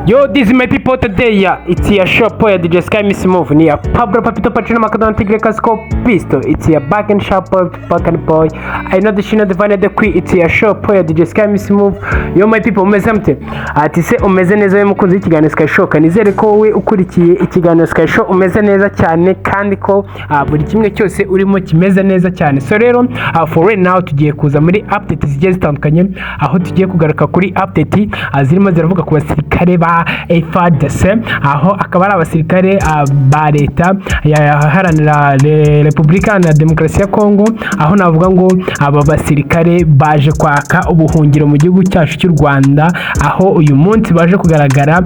Yo, this is my people today, yeah. It's your shop where DJ Sky Miss Move. Ni ya Pablo Papito Pachino Macadon Tigre Casco Pisto. It's your back and shop back and boy. I know the shino divine the qui. It's your shop where DJ Sky Miss Move. Yo my people umeze mte. Ati se umeze neza we mukunzi ikiganiro Sky Show. Kanizere ko we ukurikiye ikiganiro Sky Show umeze neza cyane kandi ko buri kimwe cyose urimo kimeze neza cyane. So rero for right now tugiye kuza muri update zigiye zitandukanye aho tugiye kugaruka kuri update zirimo ziravuga ku basirikare ba FARDC aho akaba ari abasirikare ba leta yaharanira Repubulika ya Demokarasi ya Kongo, aho navuga ngo aba basirikare baje kwaka ubuhungiro mu gihugu cyacu cy'u Rwanda, aho uyu munsi baje kugaragara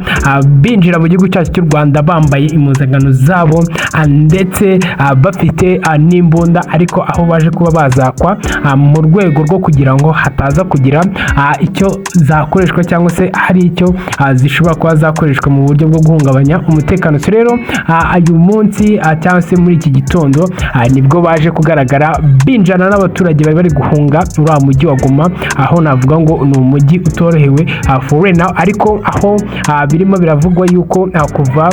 binjira mu gihugu cyacu cy'u Rwanda bambaye impuzankano zabo ndetse bafite n'imbunda, ariko aho baje kuba bazakwa mu rwego rwo kugira ngo hataza kugira icyo zakoreshwa cyangwa se hari icyo zishobora kuba zakoreshwa mu buryo bwo guhungabanya umutekano. So rero uyu munsi cyangwa se muri iki gitondo nibwo baje kugaragara binjana n'abaturage bari guhunga uriya mujyi wa Goma, aho navuga ngo ni umujyi utorohewe for right now, ariko aho birimo biravugwa yuko kuva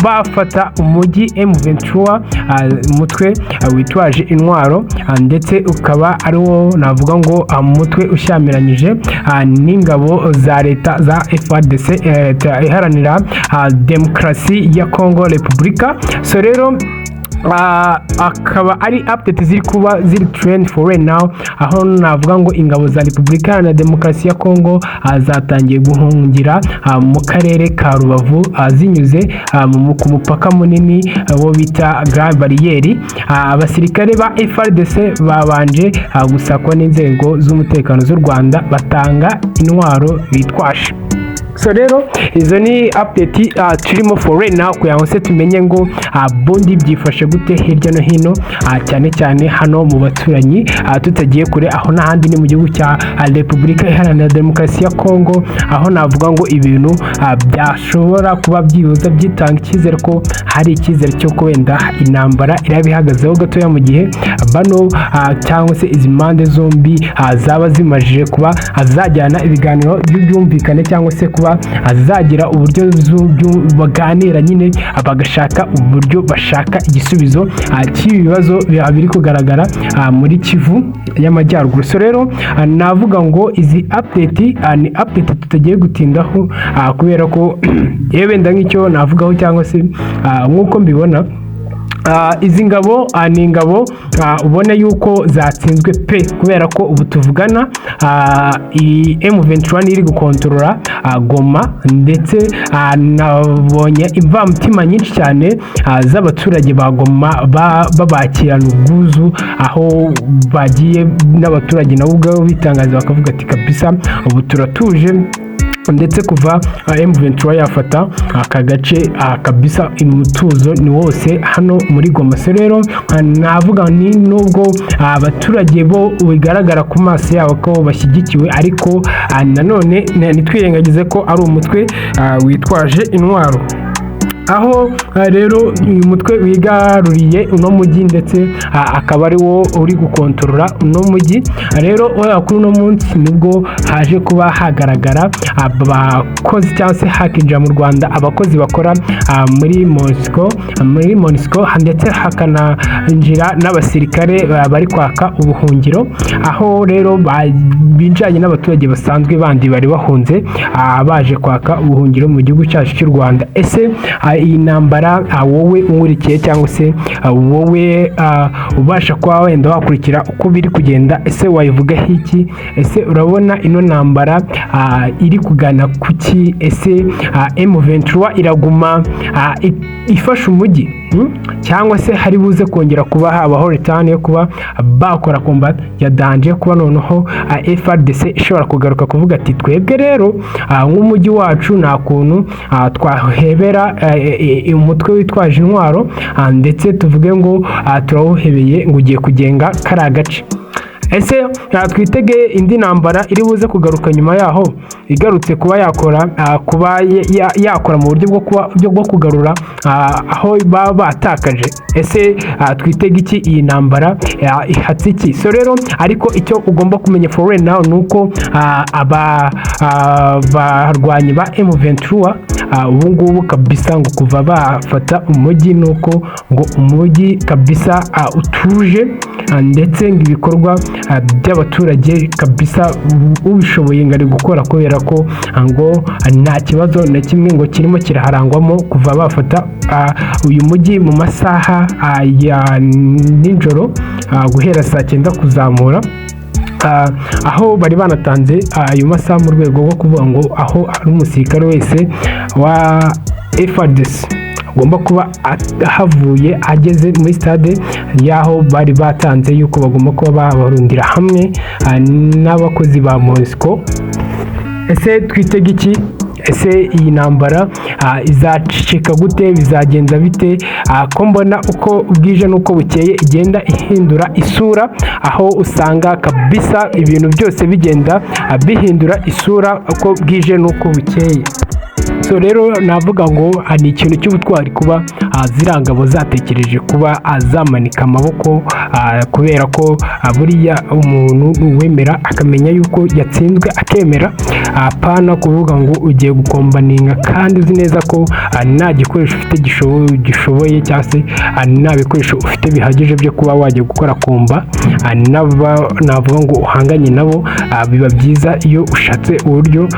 bafata umujyi M23 umutwe witwaje intwaro ndetse ukaba ari wo navuga ngo umutwe ushyamiranyije n'ingabo za leta za FARDC iharanira Demokarasi ya Kongo Repubulika. So rero akaba ari update ziri kuba ziri trend for right now, aho navuga ngo ingabo za Repubulika ya Demokarasi ya Kongo zatangiye guhungira mu karere ka Rubavu zinyuze ku mupaka munini wo bita Grand Barriere. Abasirikare ba FARDC babanje gusakwa n'inzego z'umutekano z'u Rwanda batanga intwaro bitwashe. So rero izo ni update turimo for right now kugira ngo se tumenye ngo bondi byifashe gute hirya no hino, cyane cyane hano mu baturanyi tutagiye kure, aho n'ahandi ni mu gihugu cya Repubulika Iharanira Demokarasi ya Kongo, aho navuga ngo ibintu byashobora kuba byihuza byitanga icyizere ko hari icyizere cyo wenda intambara irabihagazeho gatoya mu gihe bano cyangwa se izi mpande zombi zaba zimajije kuba azajyana ibiganiro byumvikane cyangwa se kuba azagira uburyo baganira nyine bagashaka uburyo bashaka igisubizo cy'ibibazo biri kugaragara muri Kivu y'Amajyaruguru. So rero navuga ngo izi update ni update tutagiye gutindaho kubera ko yewe nda nk'icyo navugaho cyangwa se nk'uko mbibona izi ngabo ni ingabo ubona yuko zatsinzwe pe, kubera ko ubu tuvugana M23 iri gukontorora Goma, ndetse nabonye imvamutima nyinshi cyane z'abaturage ba Goma babakirana ubwuzu, aho bagiye n'abaturage nabo ubwabo bitangaza bakavuga ati kabisa ubu turatuje, ndetse kuva M23 yafata aka gace kabisa umutuzo ni wose hano muri Goma. So rero navuga ni nubwo abaturage bo bigaragara ku maso yabo ko bashyigikiwe, ariko nanone nitwirengagize ko ari umutwe witwaje intwaro, aho rero uyu mutwe wigaruriye uno mujyi ndetse akaba ari wo uri gukontorora uno mujyi. Rero kuri uno munsi nibwo haje kuba hagaragara abakozi cyangwa se hakinjira mu Rwanda abakozi bakora muri MONUSCO ndetse hakananjira n'abasirikare bari kwaka ubuhungiro, aho rero binjanye n'abaturage basanzwe bandi bari bahunze baje kwaka ubuhungiro mu gihugu cyacu cy'u Rwanda. Ese iyi ntambara wowe umurikiye cyangwa se wowe ubasha kuba wenda wakurikira uko biri kugenda, ese wayivuga iki? Ese urabona ino ntambara iri kugana kuki? Ese M23 iraguma ifasha umujyi cyangwa se hari buze kongera kuba habaho return yo kuba bakora combat ya danger, kuba noneho FARDC ishobora kugaruka kuvuga ati twebwe rero nk'umujyi wacu nta kuntu twahebera umutwe witwaje intwaro ndetse tuvuge ngo turawuhebeye ngo ugiye kugenga kari agace. ese twitege indi ntambara iri buze kugaruka nyuma yaho, igarutse kuba yakora mu buryo bwo kugarura aho baba batakaje. Ese twitege iki iyi ntambara ihatse iki? So rero ariko icyo ugomba kumenya for right now nuko abarwanyi ba M23 ubu ngubu kabisa ngo kuva bafata umujyi nuko ngo umujyi kabisa utuje, ndetse ngo ibikorwa by'abaturage kabisa ubishoboye ngo ari gukora, kubera ko ngo nta kibazo na kimwe ngo kirimo kiraharangwamo kuva bafata uyu mujyi mu masaha ya nijoro guhera saa 9 kuzamura, aho bari banatanze ayo masaha mu rwego rwo kuvuga ngo aho ari umusirikare wese wa FARDC agomba kuba havuye ageze muri stade yaho bari batanze yuko bagomba kuba babarundira hamwe n'abakozi ba MONUSCO. Ese twitege iki? Ese iyi ntambara izacika gute? Bizagenza bite? Ko mbona uko bwije nuko bukeye igenda ihindura isura, aho usanga kabisa ibintu byose bigenda bihindura isura uko bwije nuko bukeye. So rero navuga ngo ni ikintu cy'ubutwari kuba zirangabo zatekereje kuba azamanika amaboko, kubera ko buriya umuntu wemera akamenya yuko yatsinzwe akemera, apana kuvuga ngo ugiye gukombaninga kandi uzi neza ko nta gikoresho ufite gishoboye cyangwa se nta bikoresho ufite bihagije byo kuba wajya gukora komba navuga ngo uhanganye nabo. Biba byiza iyo ushatse uburyo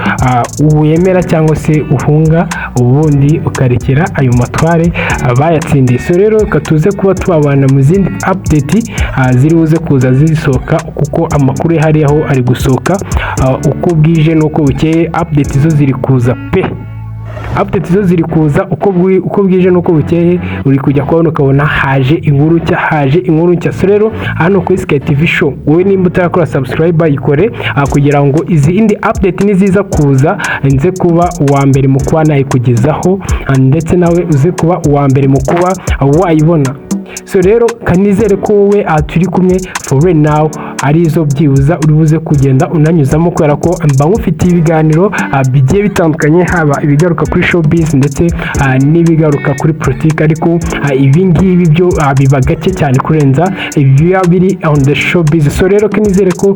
wemera cyangwa se uhunga, ubundi ukarekera ayo matware bayatsindiye. So rero katuze kuba twabana mu zindi update ziri buze kuza zisohoka, kuko amakuru yahari aho ari gusohoka uko bwije nuko bukeye. Update zo ziri kuza pe, update zo ziri kuza uko bwije nuko bukeye. Uri kujya kubona ukabona haje inkuru nshya. So rero hano kuri Sky TV Show, wowe nimba utarakora subscribe yikore, kugira ngo izi indi update niziza kuza nze kuba uwa mbere mu kuba nayikugezaho, ndetse nawe uze kuba uwa mbere mu kuba wayibona. So rero kanizere ko wowe turi kumwe for right now arizo byibuza uri buze kugenda unanyuzamo, kubera ko mba ngufitiye ibiganiro bigiye bitandukanye, haba ibigaruka kuri showbiz ndetse n'ibigaruka kuri politiki, ariko ibi ngibi byo biba gake cyane kurenza ibiba biri on the showbiz. So rero kanizere ko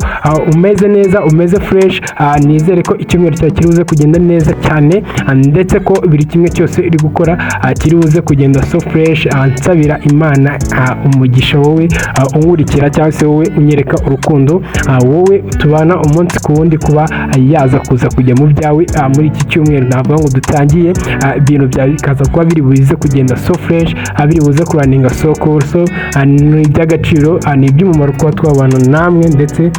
umeze neza, umeze fresh, nizere ko icyumweru cyawe kiri buze kugenda neza cyane, ndetse ko buri kimwe cyose uri gukora kiri buze kugenda so fresh. Nsabira Imana umugisha wowe unkurikira cyangwa se wowe unyereka urukundo, wowe tubana umunsi ku wundi kuba yaza kuza kujya mu byawe muri iki cyumweru. Navuga ngo dutangiye ibintu byawe bikaza kuba biri buze kugenda so fresh, biri buze kuraninga so cool. So ni iby'agaciro, ni iby'umumaro kuba twabana namwe, ndetse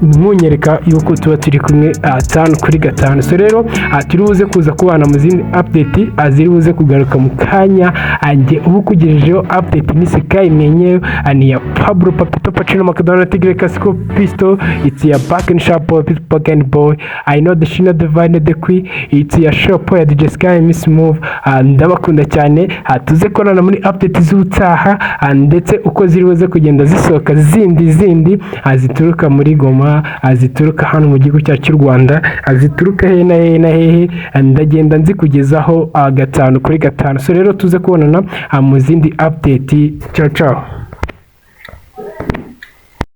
munyereka yuko tuba turi kumwe 5 kuri 5. So rero turi buze kuza kubana mu zindi update ziri buze kugaruka mu kanya. Ange ubu kugejejeho update ni Sky mwenyewe, ni ya Pablo Papito Pacino Macadona Tigre Casco Pisto. It's ya back and sharp back and boy, I know the Shina Divine the Queen. It's ya shop ya DJ Sky Miss Move. Ndabakunda cyane, tuze korana muri update z'ubutaha, ndetse uko ziri buze kugenda zisohoka zindi zituruka muri Goma, zituruka hano mu gihugu cyacu cy'u Rwanda, zituruka he na hehe, ndagenda nzikugezaho 5 kuri 5. So rero tuze kubonana mu zindi update. Ciao ciao.